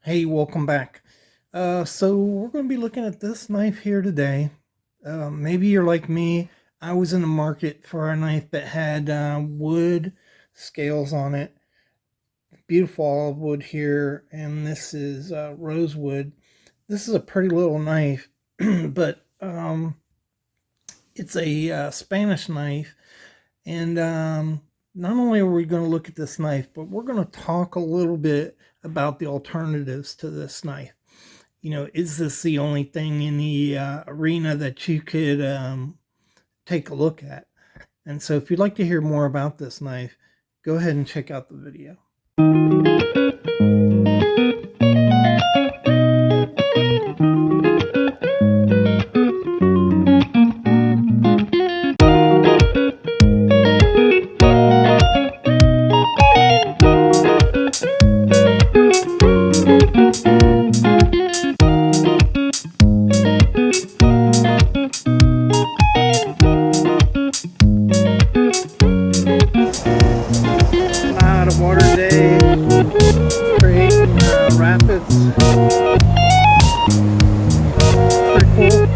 Hey, welcome back. So we're going to be looking at this knife here today. Maybe you're like me. I was in the market for a knife that had wood scales on it. Beautiful olive wood here, and this is rosewood. This is a pretty little knife, but it's a Spanish knife. And not only are we going to look at this knife, but we're going to talk a little bit about the alternatives to this knife. Is this the only thing in the arena that you could take a look at? And so if you'd like to hear more about this knife, go ahead and check out the video. A lot of water today, creating rapids. Pretty cool.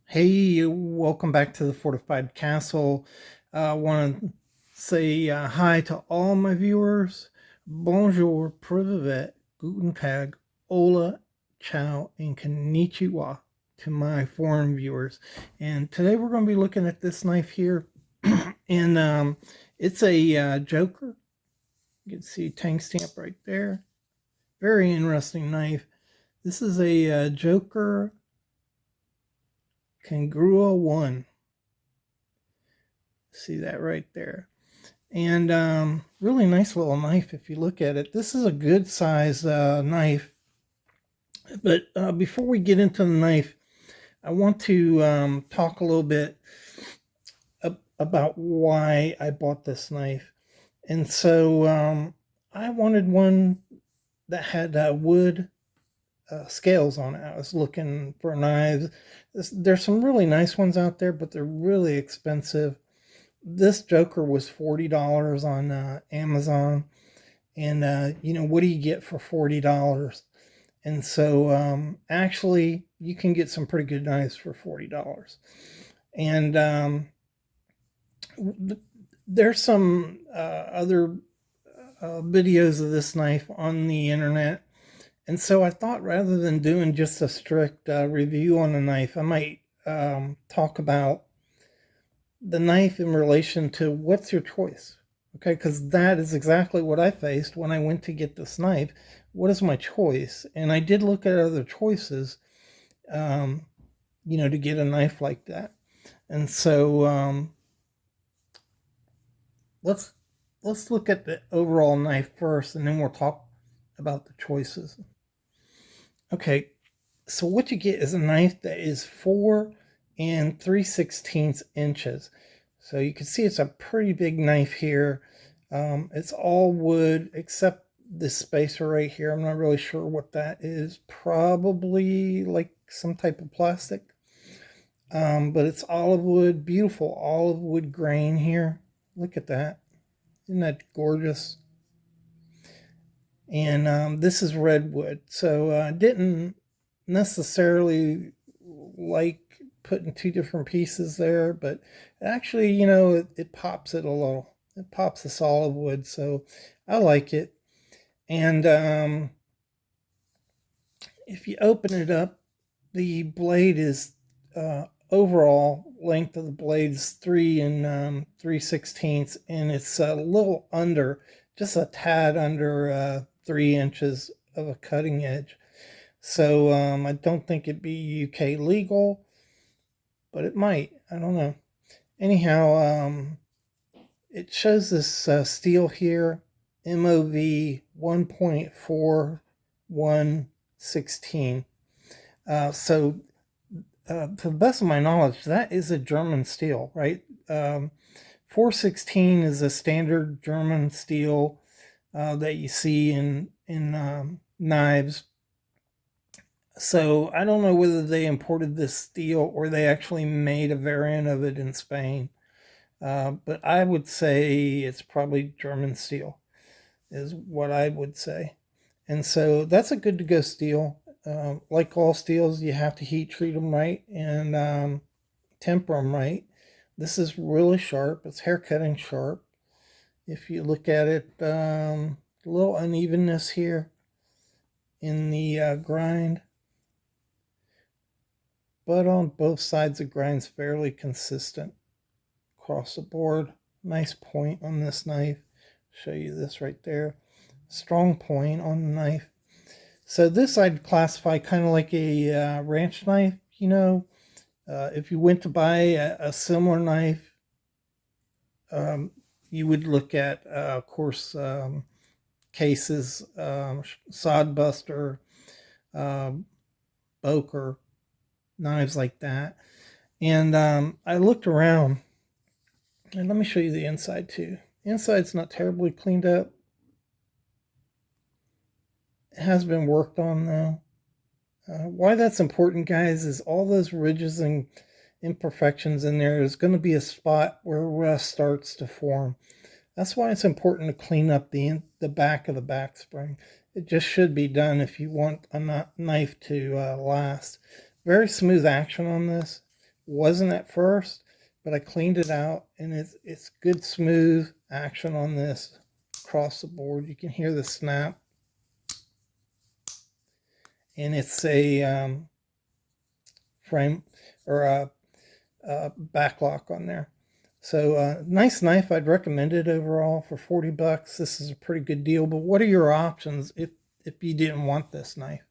Hey, welcome back to the Fortified Castle. I want to say hi to all my viewers. Bonjour, privet, guten tag, hola, ciao, and konnichiwa to my foreign viewers. And today we're going to be looking at this knife here. And it's a Joker. You can see tank stamp right there. Very interesting knife. This is a Joker Canguro 1. See that right there. And really nice little knife if you look at it. This is a good size knife. But before we get into the knife, I want to talk a little bit about why I bought this knife. And so I wanted one that had wood scales on it. I was looking for knives. There's some really nice ones out there, but they're really expensive. This Joker was $40 on Amazon. And, what do you get for $40? And so actually, you can get some pretty good knives for $40. And there's some other videos of this knife on the internet. And so I thought rather than doing just a strict review on the knife, I might talk about the knife in relation to what's your choice. Okay, because that is exactly what I faced when I went to get this knife. What is my choice? And I did look at other choices, to get a knife like that. And so let's look at the overall knife first, and then we'll talk about the choices. Okay, so what you get is a knife that is 4 3/16 inches. So you can see it's a pretty big knife here. It's all wood except this spacer right here. I'm not really sure what that is. Probably like some type of plastic. But it's olive wood, beautiful olive wood grain here. Look at that. Isn't that gorgeous? And this is redwood. So I didn't necessarily like putting two different pieces there, but actually, it pops it a little. It pops the solid wood, so I like it. And if you open it up, the blade is overall length of the blade is 3 3/16, and it's a little under, just a tad under 3 inches of a cutting edge. So I don't think it'd be UK legal, but it might. I don't know. Anyhow, it shows this steel here, MOV 1.4116. So to the best of my knowledge, that is a German steel, right? 416 is a standard German steel that you see in knives. So I don't know whether they imported this steel or they actually made a variant of it in Spain. But I would say it's probably German steel, is what I would say. And so that's a good to go steel. Like all steels, you have to heat treat them right and temper them right. This is really sharp. It's hair cutting sharp. If you look at it, a little unevenness here in the grind, but on both sides the grind's fairly consistent across the board. Nice point on this knife. Show you this right there. Strong point on the knife. So this I'd classify kind of like a ranch knife. If you went to buy a similar knife, you would look at, of course, cases, Sodbuster, Boker, knives like that. And I looked around, and let me show you the inside too. The inside's not terribly cleaned up. It has been worked on though. Why that's important, guys, is all those ridges and imperfections in there is going to be a spot where rust starts to form. That's why it's important to clean up the back of the back spring. It just should be done if you want a knife to last. Very smooth action on this. Wasn't at first, but I cleaned it out, and it's good smooth action on this across the board. You can hear the snap, and it's a frame or a back lock on there. So nice knife. I'd recommend it overall for $40. This is a pretty good deal. But what are your options if you didn't want this knife?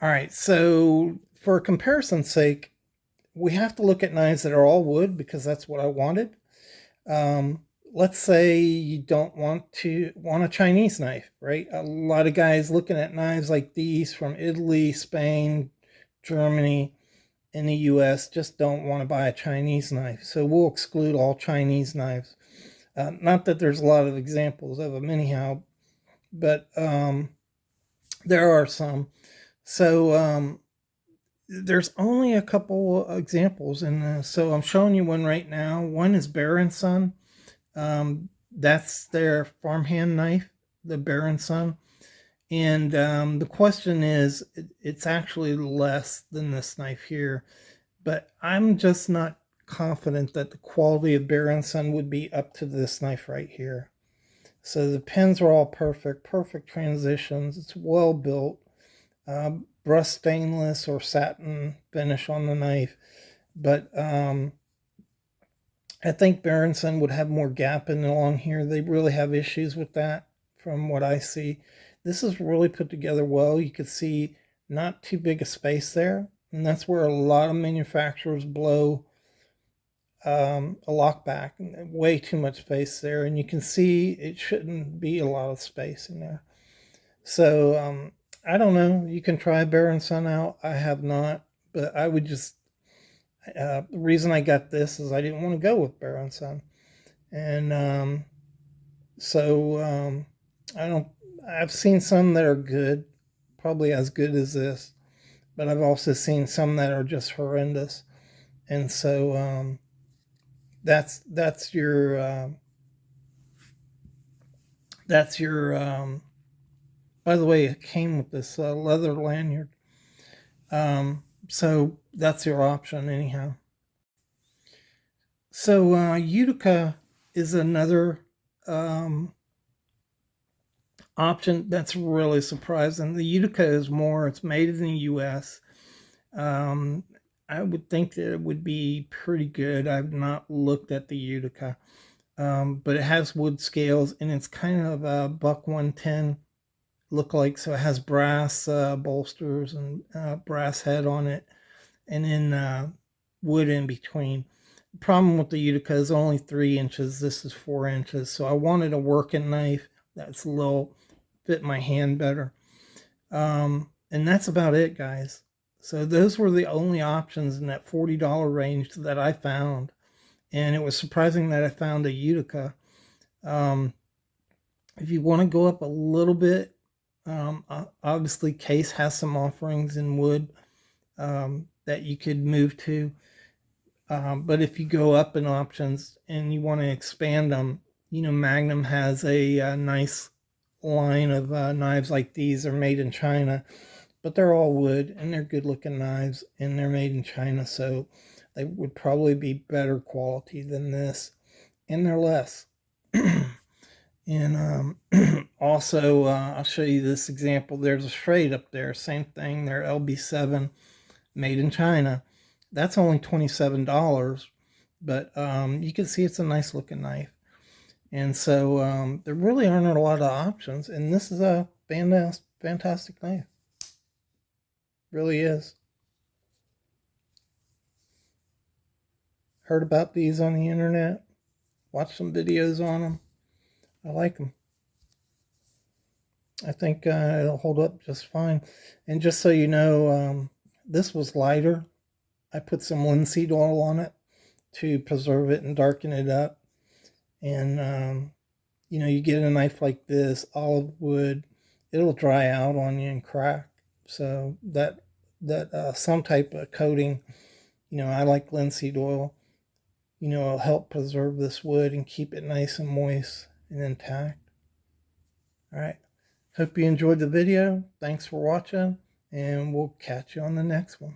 All right. So for comparison's sake, we have to look at knives that are all wood because that's what I wanted. Let's say you don't want a Chinese knife, right? A lot of guys looking at knives like these from Italy, Spain, Germany, in the US just don't want to buy a Chinese knife. So we'll exclude all Chinese knives. Not that there's a lot of examples of them anyhow, but there are some. So there's only a couple examples. And so I'm showing you one right now. One is Bear & Son. That's their farmhand knife, the Bear & Son. And the question is, it's actually less than this knife here, but I'm just not confident that the quality of Bear & Son would be up to this knife right here. So the pins are all perfect transitions. It's well built, brushed stainless or satin finish on the knife, but I think Bear & Son would have more gapping along here. They really have issues with that from what I see. This is really put together well. You can see not too big a space there. And that's where a lot of manufacturers blow a lock back. Way too much space there. And you can see it shouldn't be a lot of space in there. So I don't know. You can try Bear & Son out. I have not. But I would just... the reason I got this is I didn't want to go with Bear & Son. And I've seen some that are good, probably as good as this, but I've also seen some that are just horrendous. And so that's your by the way, it came with this leather lanyard. So that's your option anyhow. So Utica is another option that's really surprising. The Utica is more, it's made in the US. I would think that it would be pretty good. I've not looked at the Utica, but it has wood scales and it's kind of a buck 110 look like. So it has brass bolsters and brass head on it, and then wood in between. The problem with the Utica is only 3 inches. This is 4 inches. So I wanted a working knife that's a little fit my hand better. And that's about it, guys. So those were the only options in that $40 range that I found. And it was surprising that I found a Utica. If you want to go up a little bit, obviously Case has some offerings in wood that you could move to. But if you go up in options and you want to expand them, Magnum has a nice line of knives like these. Are made in China, but they're all wood and they're good looking knives and they're made in China, so they would probably be better quality than this, and they're less. And also, I'll show you this example. There's a Schrade up there, same thing. They're LB7, made in China. That's only $27, but you can see it's a nice looking knife. And so there really aren't a lot of options, and this is a fantastic knife. Really is. Heard about these on the internet, watched some videos on them. I like them. I think it'll hold up just fine. And just so you know, this was lighter. I put some linseed oil on it to preserve it and darken it up. And you get a knife like this, olive wood, it'll dry out on you and crack. So that some type of coating, I like linseed oil. It'll help preserve this wood and keep it nice and moist and intact. All right. Hope you enjoyed the video. Thanks for watching, and we'll catch you on the next one.